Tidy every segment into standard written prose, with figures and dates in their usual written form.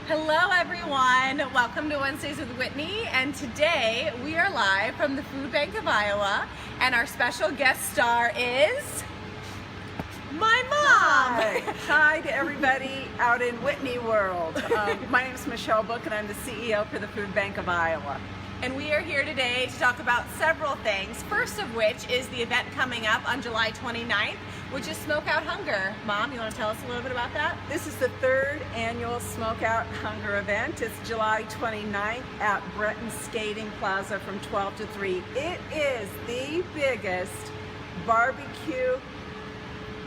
Hello everyone, welcome to Wednesdays with Whitney, and today we are live from the Food Bank of Iowa, and our special guest star is my mom. Hi to everybody out in Whitney world. My name is Michelle Book and I'm the CEO for the Food Bank of Iowa. And we are here today to talk about several things, first of which is the event coming up on July 29th, which is Smoke Out Hunger. Mom, you want to tell us a little bit about that? This is the third annual Smoke Out Hunger event. It's July 29th at Breton Skating Plaza from 12 to 3. It is the biggest barbecue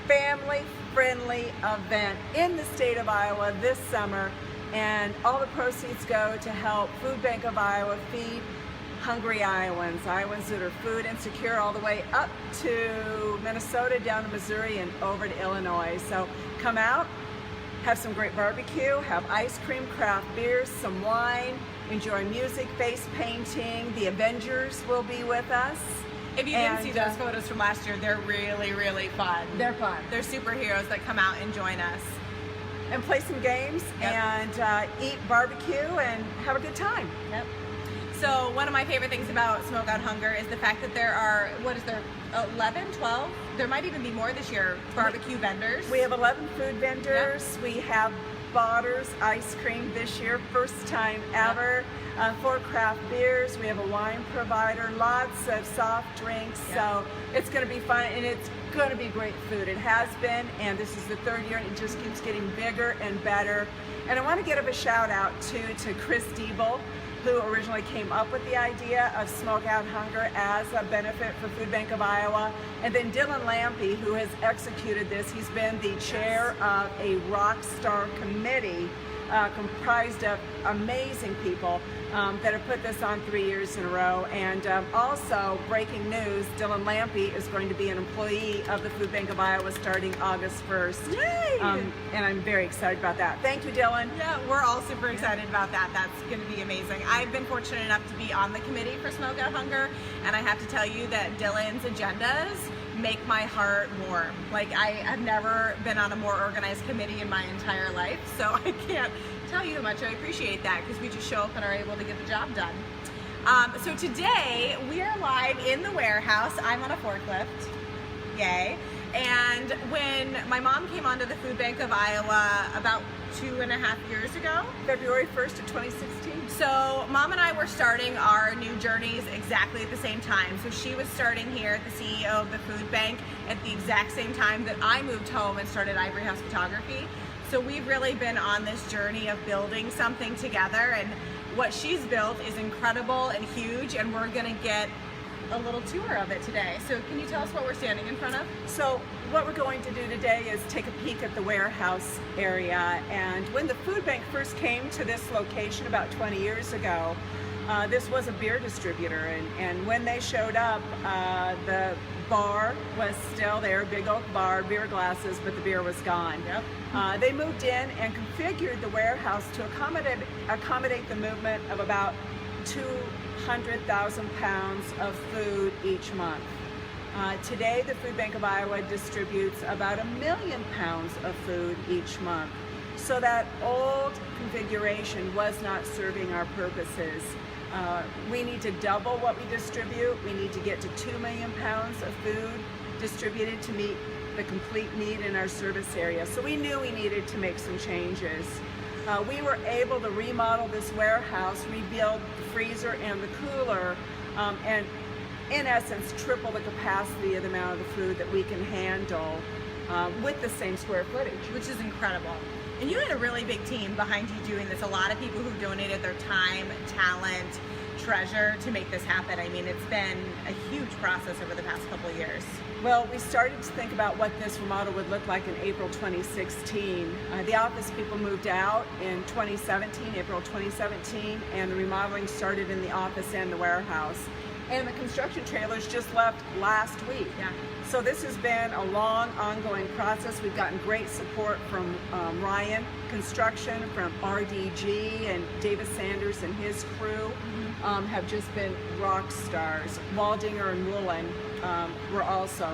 family-friendly event in the state of Iowa this summer, and all the proceeds go to help Food Bank of Iowa feed hungry Iowans that are food insecure, all the way up to Minnesota, down to Missouri, and over to Illinois. So come out, have some great barbecue, have ice cream, craft beers, some wine, enjoy music, face painting. The Avengers will be with us. If you didn't see those photos from last year, they're really fun. They're fun. They're superheroes that come out and join us. And play some games, and eat barbecue and have a good time. Yep. So one of my favorite things about Smoke Out Hunger is the fact that there are, 11, 12? There might even be more this year, barbecue vendors. We have 11 food vendors. Yep. We have Botters ice cream this year, first time ever. 4 craft beers. We have a wine provider, lots of soft drinks. Yep. So it's going to be fun, and it's going to be great food. It has been, and this is the third year, and it just keeps getting bigger and better. And I want to give a shout out to Chris Diebel, who originally came up with the idea of Smoke Out Hunger as a benefit for Food Bank of Iowa. And then Dylan Lampy, who has executed this. He's been the chair of a rock star committee comprised of amazing people that have put this on 3 years in a row. And also, breaking news, Dylan Lampy is going to be an employee of the Food Bank of Iowa starting August 1st. Yay! And I'm very excited about that. Thank you, Dylan. Yeah, we're all super excited about that. That's going to be amazing. I've been fortunate enough to be on the committee for Smoke Out Hunger, and I have to tell you that Dylan's agendas make my heart warm. Like, I have never been on a more organized committee in my entire life, so I can't tell you how much I appreciate that, because we just show up and are able to get the job done. So today we are live in the warehouse. I'm on a forklift, yay. And when my mom came onto the Food Bank of Iowa about 2.5 years ago, February 1st of 2016. So Mom and I were starting our new journeys exactly at the same time. So she was starting here, the CEO of the Food Bank, at the exact same time that I moved home and started Ivory House Photography. So we've really been on this journey of building something together, and what she's built is incredible and huge, and we're gonna get a little tour of it today. So can you tell us what we're standing in front of? So what we're going to do today is take a peek at the warehouse area. And when the Food Bank first came to this location about 20 years ago, this was a beer distributor, and when they showed up, the bar was still there, big oak bar, beer glasses, but the beer was gone. Yep. They moved in and configured the warehouse to accommodate the movement of about 200,000 pounds of food each month. Today, the Food Bank of Iowa distributes about 1 million pounds of food each month. So that old configuration was not serving our purposes. We need to double what we distribute. We need to get to 2 million pounds of food distributed to meet the complete need in our service area. So we knew we needed to make some changes. We were able to remodel this warehouse, rebuild the freezer and the cooler, and in essence triple the capacity of the amount of the food that we can handle with the same square footage. Which is incredible. And you had a really big team behind you doing this. A lot of people who've donated their time, talent, treasure to make this happen. I mean, it's been a huge process over the past couple of years. Well, we started to think about what this remodel would look like in April 2016. The office people moved out in 2017, April 2017, and the remodeling started in the office and the warehouse. And the construction trailers just left last week. Yeah. So this has been a long, ongoing process. We've gotten great support from Ryan Construction, from RDG, and Davis Sanders and his crew have just been rock stars. Waldinger and Woolen were also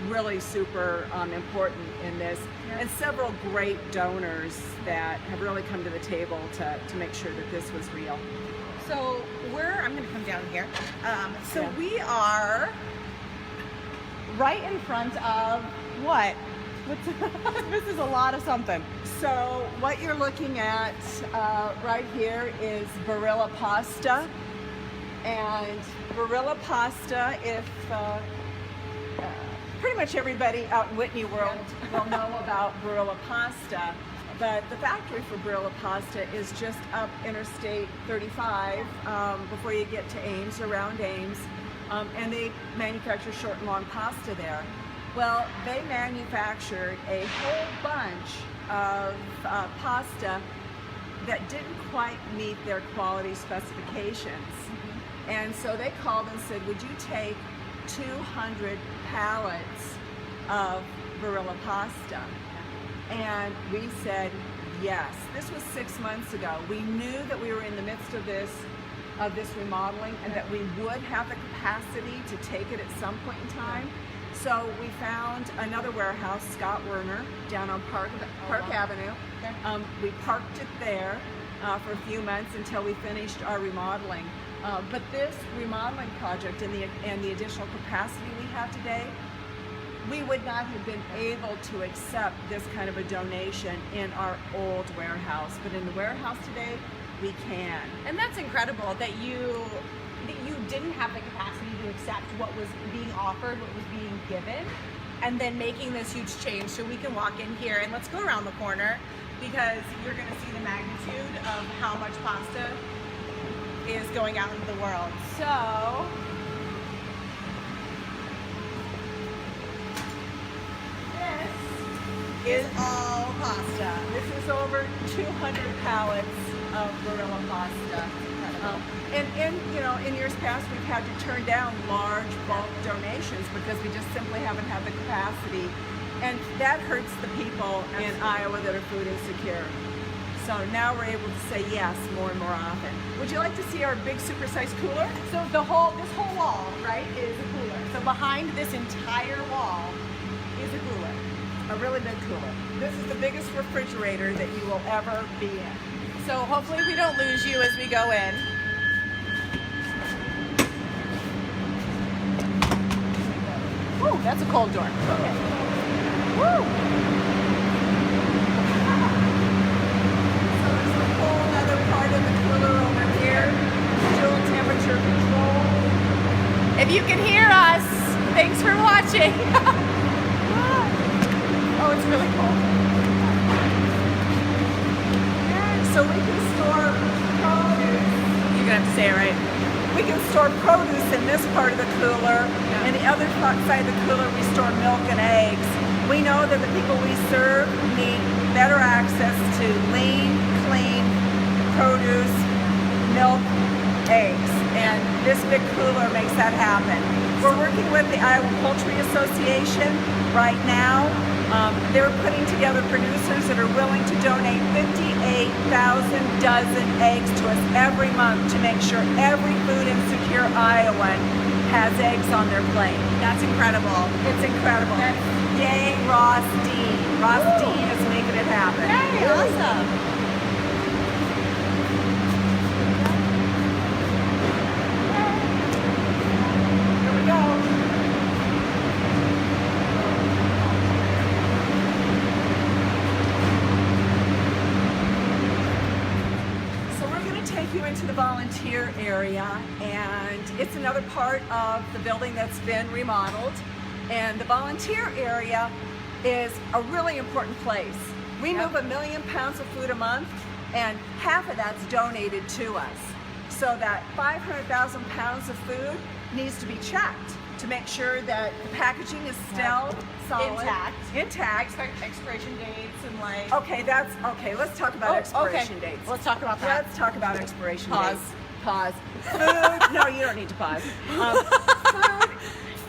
really super important in this, and several great donors that have really come to the table to make sure that this was real. So I'm going to come down here. We are right in front of what? This is a lot of something. So what you're looking at right here is Barilla pasta. And Barilla pasta, if pretty much everybody out in Whitney world will know about Barilla pasta, but the factory for Barilla pasta is just up Interstate 35 before you get to Ames, around Ames, and they manufacture short and long pasta there. Well, they manufactured a whole bunch of pasta that didn't quite meet their quality specifications. And so they called and said, would you take 200 pallets of Barilla pasta? And we said yes. This was 6 months ago. We knew that we were in the midst of this remodeling, and that we would have the capacity to take it at some point in time. So we found another warehouse, Scott Werner, down on Park Avenue. We parked it there for a few months until we finished our remodeling. But this remodeling project and the additional capacity we have today, we would not have been able to accept this kind of a donation in our old warehouse. But in the warehouse today, we can. And that's incredible that you didn't have the capacity to accept what was being offered, what was being given, and then making this huge change. So we can walk in here, and let's go around the corner, because you're going to see the magnitude of how much pasta is going out into the world. So this is all pasta. This is over 200 pallets of Barilla pasta. And in years past, we've had to turn down large bulk donations because we just simply haven't had the capacity, and that hurts the people in Iowa that are food insecure. So now we're able to say yes more and more often. Would you like to see our big super-sized cooler? So this whole wall, right, is a cooler. So behind this entire wall is a cooler. A really big cooler. This is the biggest refrigerator that you will ever be in. So hopefully we don't lose you as we go in. Woo, that's a cold door. Okay. Woo! If you can hear us, thanks for watching. Oh, it's really cold. So we can store produce. You're gonna have to say it right. We can store produce in this part of the cooler. And the other side of the cooler, we store milk and eggs. We know that the people we serve need better access to lean, clean produce, milk, eggs, and this big cooler makes that happen. We're working with the Iowa Poultry Association right now. They're putting together producers that are willing to donate 58,000 dozen eggs to us every month to make sure every food insecure Iowan has eggs on their plate. That's incredible. It's incredible. Yay, Ross Dean. Ross Dean is making it happen. Hey, awesome. Into the volunteer area, and it's another part of the building that's been remodeled, and the volunteer area is a really important place. We move 1 million pounds of food a month, and half of that's donated to us, so that 500,000 pounds of food needs to be checked to make sure that the packaging is still solid, intact. Expiration dates and like. Okay, let's talk about expiration dates. Let's talk about that. Let's talk about expiration dates. Pause. Food. No, you don't need to pause.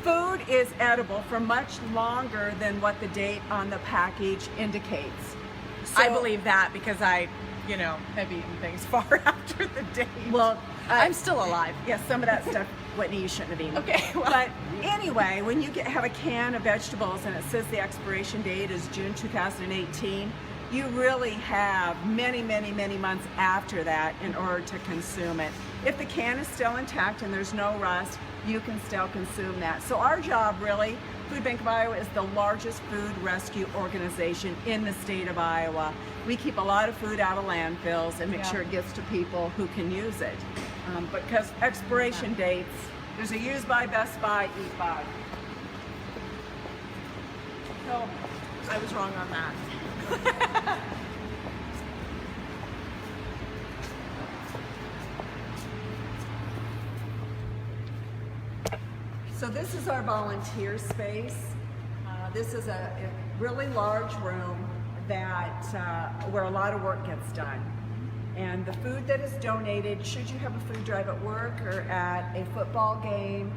Food is edible for much longer than what the date on the package indicates. So, I believe that because I have eaten things far after the date. Well, I'm still alive. Yes, some of that stuff Whitney, you shouldn't have eaten. Okay, well. But anyway, when you have a can of vegetables and it says the expiration date is June 2018, you really have many, many, many months after that in order to consume it. If the can is still intact and there's no rust, you can still consume that. So our job really, Food Bank of Iowa is the largest food rescue organization in the state of Iowa. We keep a lot of food out of landfills and make sure it gets to people who can use it. Because expiration dates, there's a use by, best by, eat by. So I was wrong on that. So this is our volunteer space. This is a really large room that where a lot of work gets done. And the food that is donated, should you have a food drive at work or at a football game,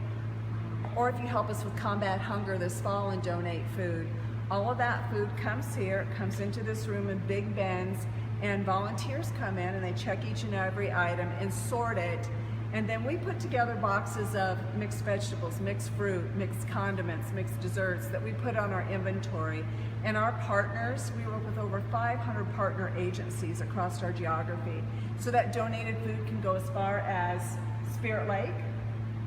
or if you help us with Combat Hunger this fall and donate food, all of that food comes here, comes into this room in big bins, and volunteers come in and they check each and every item and sort it. And then we put together boxes of mixed vegetables, mixed fruit, mixed condiments, mixed desserts that we put on our inventory. And our partners, we work with over 500 partner agencies across our geography. So that donated food can go as far as Spirit Lake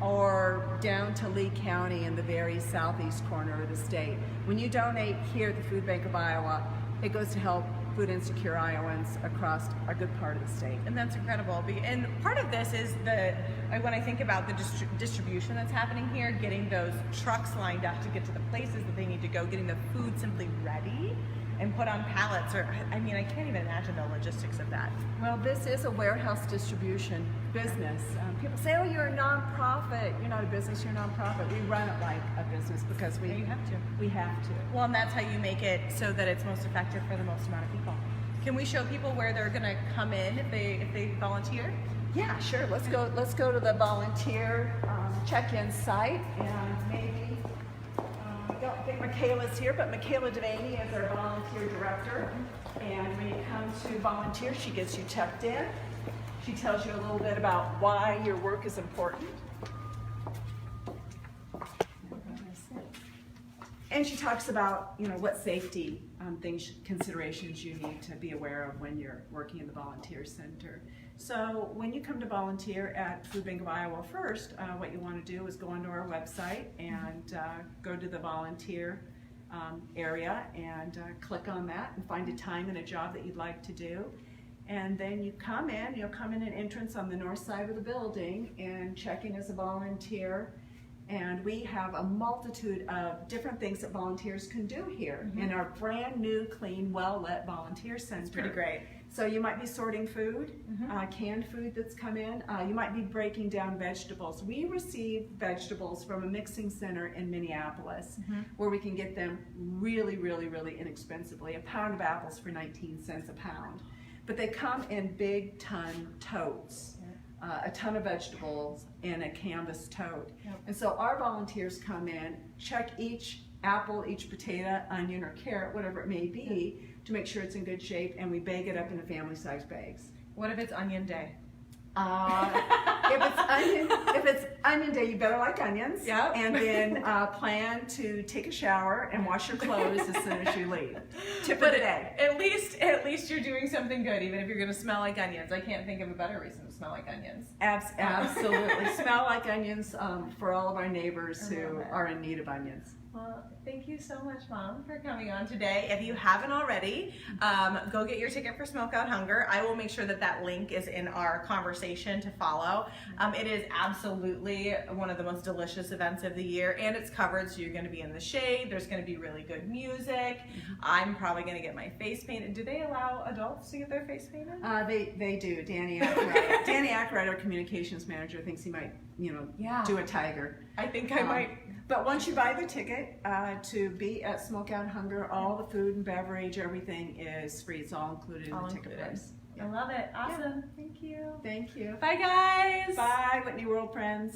or down to Lee County in the very southeast corner of the state. When you donate here at the Food Bank of Iowa, it goes to help food insecure Iowans across a good part of the state. And that's incredible. And part of this is when I think about the distribution that's happening here, getting those trucks lined up to get to the places that they need to go, getting the food simply ready and put on pallets, or I mean, I can't even imagine the logistics of that. Well, this is a warehouse distribution business. People say, oh, you're a nonprofit. You're not a business, you're a nonprofit. We run it like a business because we have to. Well, and that's how you make it so that it's most effective for the most amount of people. Can we show people where they're going to come in if they volunteer? Yeah, sure. Let's go to the volunteer check-in site, and maybe I don't think Michaela's here, but Michaela Devaney is our volunteer director. And when you come to volunteer, she gets you checked in. She tells you a little bit about why your work is important. And she talks about, what safety considerations you need to be aware of when you're working in the volunteer center. So when you come to volunteer at Food Bank of Iowa first, what you want to do is go onto our website and go to the volunteer area and click on that and find a time and a job that you'd like to do. And then you come in, you'll come in an entrance on the north side of the building and check in as a volunteer. And we have a multitude of different things that volunteers can do here in our brand new, clean, well-lit volunteer center. It's pretty great. So you might be sorting food, canned food that's come in. You might be breaking down vegetables. We receive vegetables from a mixing center in Minneapolis where we can get them really, really, really inexpensively. A pound of apples for 19 cents a pound. But they come in big ton totes. A ton of vegetables in a canvas tote. And so our volunteers come in, check each apple, each potato, onion, or carrot, whatever it may be, to make sure it's in good shape, and we bag it up into family-sized bags. What if it's onion day? If it's onion day, you better like onions. Yep. And then plan to take a shower and wash your clothes as soon as you leave. Tip of the day. At least you're doing something good, even if you're going to smell like onions. I can't think of a better reason to smell like onions. Absolutely. Smell like onions for all of our neighbors who are in need of onions. Well, thank you so much, Mom, for coming on today. If you haven't already, go get your ticket for Smoke Out Hunger. I will make sure that link is in our conversation to follow. It is absolutely one of the most delicious events of the year, and it's covered, so you're going to be in the shade. There's going to be really good music. I'm probably going to get my face painted. Do they allow adults to get their face painted? They do. Danny Ackright, our communications manager, thinks he might, do a tiger. I think I might. But once you buy the ticket to be at Smoke Out Hunger, all the food and beverage, everything is free. It's all included in the ticket price. I love it. Awesome. Thank you. Thank you. Bye, guys. Bye, Whitney World Friends.